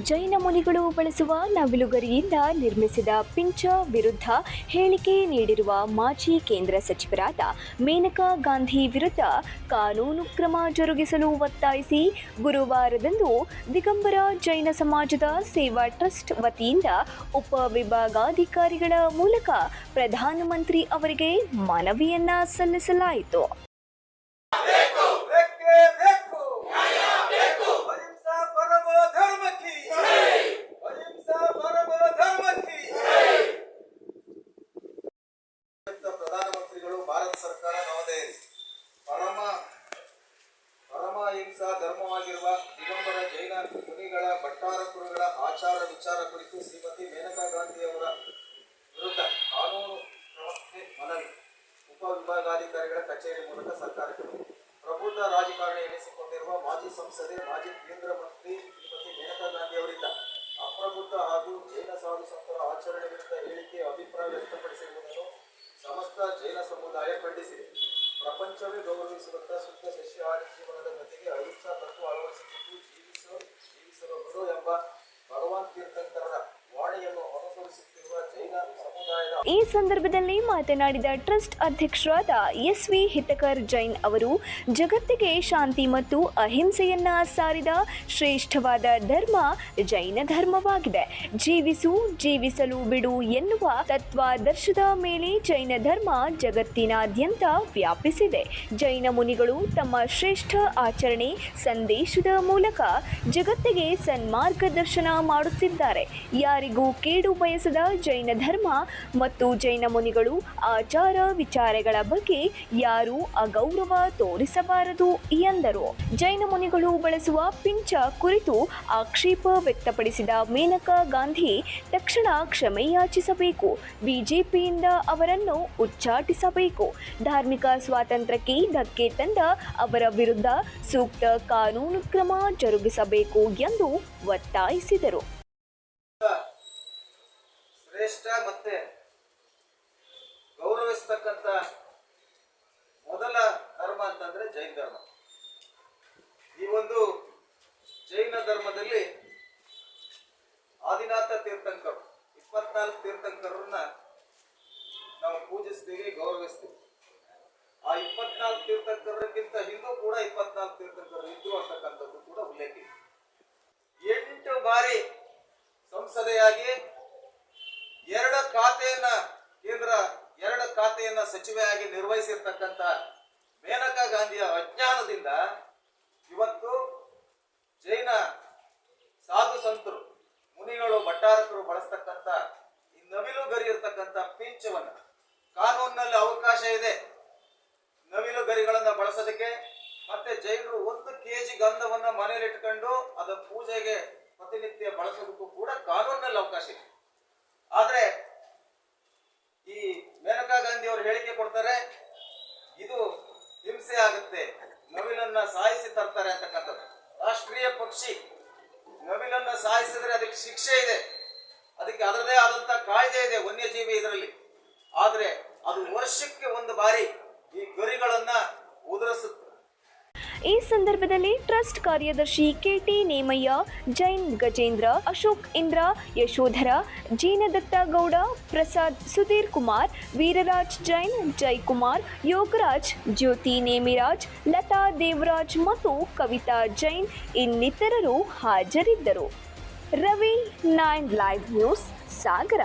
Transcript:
ಜೈನ ಮುನಿಗಳು ಬಳಸುವ ನವಿಲುಗರಿಯಿಂದ ನಿರ್ಮಿಸಿದ ಪಿಂಚ ವಿರುದ್ಧ ಹೇಳಿಕೆ ನೀಡಿರುವ ಮಾಜಿ ಕೇಂದ್ರ ಸಚಿವರಾದ ಮೇನಕಾ ಗಾಂಧಿ ವಿರುದ್ಧ ಕಾನೂನು ಕ್ರಮ ಜರುಗಿಸಲು ಒತ್ತಾಯಿಸಿ ಗುರುವಾರದಂದು ದಿಗಂಬರ ಜೈನ ಸಮಾಜದ ಸೇವಾ ಟ್ರಸ್ಟ್ ವತಿಯಿಂದ ಉಪವಿಭಾಗಾಧಿಕಾರಿಗಳ ಮೂಲಕ ಪ್ರಧಾನಮಂತ್ರಿ ಅವರಿಗೆ ಮನವಿಯನ್ನ ಸಲ್ಲಿಸಲಾಯಿತು. ಪ್ರಧಾನಮಂತ್ರಿಗಳು ಭಾರತ ಸರ್ಕಾರ ನವದೆಹಲಿ ಪರಮಹಿಂಸಾ ಧರ್ಮವಾಗಿರುವ ದಿಗಂಬರ ಜೈನ ಮುನಿಗಳ ಭಟ್ಟಾರಕರುಗಳ ಆಚಾರ ವಿಚಾರ ಕುರಿತು ಶ್ರೀಮತಿ ಮೇನಕಾ ಗಾಂಧಿ ಅವರ ವಿರುದ್ಧ ಕಾನೂನು ಕ್ರಮಕ್ಕೆ ಮನವಿ ಉಪವಿಭಾಗಾಧಿಕಾರಿಗಳ ಕಚೇರಿ ಮೂಲಕ ಸರ್ಕಾರಕ್ಕೆ ಪ್ರಬುದ್ಧ ರಾಜಕಾರಣಿ ಎನಿಸಿಕೊಂಡಿರುವ ಮಾಜಿ ಸಂಸದೆ ಮಾಜಿ ಕೇಂದ್ರ ಮಂತ್ರಿ ಶ್ರೀಮತಿ ಮೇನಕಾ ಗಾಂಧಿ ಅವರಿಂದ ಅಪ್ರಬುದ್ಧ ಹಾಗೂ ಜೈನ ಸಾಧು ಸಂತರ ಆಚರಣೆ ವಿರುದ್ಧ ಹೇಳಿಕೆ ಅಭಿಪ್ರಾಯ ವ್ಯಕ್ತಪಡಿಸಿರುವುದನ್ನು ಸಮಸ್ತ ಜೈನ ಸಮುದಾಯ ಖಂಡಿಸಿದೆ. ಪ್ರಪಂಚವೇ ಗೌರವಿಸುವಂತ ಶುದ್ಧ ಸಸ್ಯಾಹಾರಿ ಜೀವನದ ಜೊತೆಗೆ ಅಹಿಂಸಾ ತತ್ವ ಅಳವಡಿಸಿಕೊಂಡು ಜೀವಿಸಲು ಬಿಡು ಎಂಬ ಭಗವಾನ್ ತೀರ್ಥಂಕರರ ವಾಣಿಯನ್ನು ಅನುಸರಿಸುತ್ತಿರುವ ಜೈನ ಸಮುದಾಯದ ಈ ಸಂದರ್ಭದಲ್ಲಿ ಮಾತನಾಡಿದ ಟ್ರಸ್ಟ್ ಅಧ್ಯಕ್ಷರಾದ ಎಸ್.ವಿ. ಹಿತಕರ್ ಜೈನ್ ಅವರು, ಜಗತ್ತಿಗೆ ಶಾಂತಿ ಮತ್ತು ಅಹಿಂಸೆಯನ್ನ ಸಾರಿದ ಶ್ರೇಷ್ಠವಾದ ಧರ್ಮ ಜೈನ ಧರ್ಮವಾಗಿದೆ. ಜೀವಿಸಲು ಬಿಡು ಎನ್ನುವ ತತ್ವಾದರ್ಶದ ಮೇಲೆ ಜೈನ ಧರ್ಮ ಜಗತ್ತಿನಾದ್ಯಂತ ವ್ಯಾಪಿಸಿದೆ. ಜೈನ ಮುನಿಗಳು ತಮ್ಮ ಶ್ರೇಷ್ಠ ಆಚರಣೆ ಸಂದೇಶದ ಮೂಲಕ ಜಗತ್ತಿಗೆ ಸನ್ಮಾರ್ಗದರ್ಶನ ಮಾಡುತ್ತಿದ್ದಾರೆ. ಯಾರಿಗೂ ಕೇಡು ಬಯಸದ ಜೈನ ಧರ್ಮ ಮತ್ತು ಜೈನ ಮುನಿಗಳು ಆಚಾರ ವಿಚಾರಗಳ ಬಗ್ಗೆ ಯಾರೂ ಅಗೌರವ ತೋರಿಸಬಾರದು ಎಂದರು. ಜೈನ ಮುನಿಗಳು ಬಳಸುವ ಪಿಂಚ ಕುರಿತು ಆಕ್ಷೇಪ ವ್ಯಕ್ತಪಡಿಸಿದ ಮೇನಕಾ ಗಾಂಧಿ ತಕ್ಷಣ ಕ್ಷಮೆಯಾಚಿಸಬೇಕು, ಬಿಜೆಪಿಯಿಂದ ಅವರನ್ನು ಉಚ್ಚಾಟಿಸಬೇಕು, ಧಾರ್ಮಿಕ ಸ್ವಾತಂತ್ರ್ಯಕ್ಕೆ ಧಕ್ಕೆ ತಂದ ಅವರ ವಿರುದ್ಧ ಸೂಕ್ತ ಕಾನೂನು ಕ್ರಮ ಜರುಗಿಸಬೇಕು ಎಂದು ಒತ್ತಾಯಿಸಿದರು. ಶ್ರೇಷ್ಠ ಮತ್ತೆ ಗೌರವಿಸತಕ್ಕಂಥ ಮೊದಲ ಧರ್ಮ ಅಂತಂದ್ರೆ ಜೈನ ಧರ್ಮ. ಈ ಒಂದು ಜೈನ ಧರ್ಮದಲ್ಲಿ ಆದಿನಾಥ ತೀರ್ಥಂಕರು 24 ತೀರ್ಥಂಕರನ್ನ ನಾವು ಪೂಜಿಸ್ತೀವಿ, ಗೌರವಿಸ್ತೀವಿ. ಆ 24 ತೀರ್ಥಂಕರಕ್ಕಿಂತ ಹಿಂದೂ ಕೂಡ 24 ತೀರ್ಥಂಕರು ಇದ್ರು ಅಂತಕ್ಕಂಥದ್ದು ಕೂಡ ಉಲ್ಲೇಖ ಇದೆ. 8 ಬಾರಿ ಸಂಸದೆಯಾಗಿ 2 ಖಾತೆಯನ್ನ ಸಚಿವೆಯಾಗಿ ನಿರ್ವಹಿಸಿರ್ತಕ್ಕಂಥ ಮೇನಕಾ ಗಾಂಧಿಯ ಅಜ್ಞಾನದಿಂದ ಇವತ್ತು ಜೈನ ಸಾಧು ಸಂತರು ಮುನಿಗಳು ಭಟ್ಟಾರಕರು ಬಳಸ್ತಕ್ಕಂಥ ಈ ನವಿಲು ಗರಿ ಇರ್ತಕ್ಕಂಥ ಪಿಂಚವನ್ನ ಕಾನೂನಿನಲ್ಲಿ ಅವಕಾಶ ಇದೆ. ನವಿಲು ಗರಿಗಳನ್ನ ಬಳಸೋದಕ್ಕೆ ಮತ್ತೆ ಜೈನರು 1 kg ಗಂಧವನ್ನ ಮನೆಯಲ್ಲಿ ಇಟ್ಕೊಂಡು ಅದರ ಪೂಜೆಗೆ ಪ್ರತಿನಿತ್ಯ ಬಳಸೋದಕ್ಕೂ ಕೂಡ ಕಾನೂನಿನಲ್ಲಿ ಅವಕಾಶ ಇದೆ. ಆದ್ರೆ ಈ ಮೇನಕಾ ಗಾಂಧಿ ಅವರು ಹೇಳಿಕೆ ಕೊಡ್ತಾರೆ, ಇದು ಹಿಂಸೆ ಆಗುತ್ತೆ, ನವಿಲನ್ನ ಸಾಯಿಸಿ ತರ್ತಾರೆ ಅಂತಕ್ಕಂಥದ್ದು. ರಾಷ್ಟ್ರೀಯ ಪಕ್ಷಿ ನವಿಲನ್ನ ಸಾಯಿಸಿದ್ರೆ ಅದಕ್ಕೆ ಶಿಕ್ಷೆ ಇದೆ, ಅದಕ್ಕೆ ಅದರದೇ ಆದಂತ ಕಾಯ್ದೆ ಇದೆ ವನ್ಯಜೀವಿ ಇದರಲ್ಲಿ. ಆದ್ರೆ ಅದು ವರ್ಷಕ್ಕೆ 1 ಬಾರಿ ಈ ಗರಿಗಳನ್ನ ಉದುರಿಸುತ್ತೆ. ಈ ಸಂದರ್ಭದಲ್ಲಿ ಟ್ರಸ್ಟ್ ಕಾರ್ಯದರ್ಶಿ ಕೆ.ಟಿ. ನೇಮಯ್ಯ, ಜೈನ್ ಗಜೇಂದ್ರ, ಅಶೋಕ್ ಇಂದ್ರ, ಯಶೋಧರ, ಜೀನದತ್ತ ಗೌಡ, ಪ್ರಸಾದ್, ಸುಧೀರ್ ಕುಮಾರ್, ವೀರರಾಜ್ ಜೈನ್, ಜೈಕುಮಾರ್, ಯೋಗರಾಜ್, ಜ್ಯೋತಿ ನೇಮಿರಾಜ್, ಲತಾ ದೇವರಾಜ್ ಮತ್ತು ಕವಿತಾ ಜೈನ್ ಇನ್ನಿತರರು ಹಾಜರಿದ್ದರು. ರವಿ 9 ಲೈವ್ ನ್ಯೂಸ್, ಸಾಗರ.